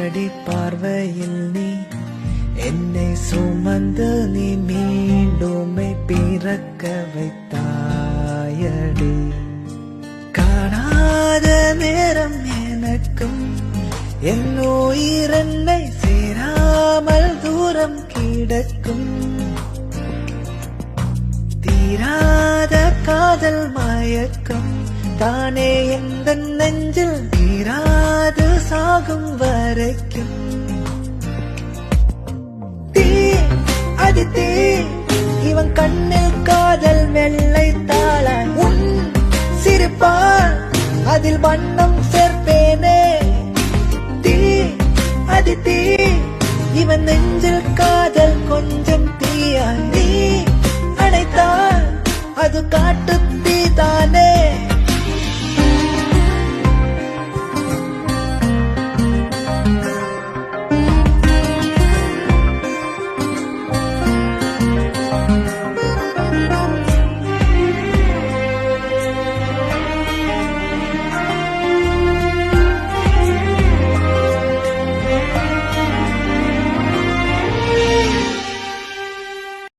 கண்ணாடி பார்வையில் நீ என்னை சுமந்து நீ மீண்டுமே பிறக்க வைத்தாயடி. காணாத நேரம் எனக்கும் என் உயிரென்னை சேராமல் தூரம் கிடக்கும். தீராத காதல் மயக்கம் தானே எந்த நெஞ்சில் தீராது சாகும் வரைக்கும். தீ அது தீ இவன் கண்ணில் காதல் வெள்ளை தாளாய் உன் சிரிப்பால் அதில் வண்ணம் சேர்ப்பேனே.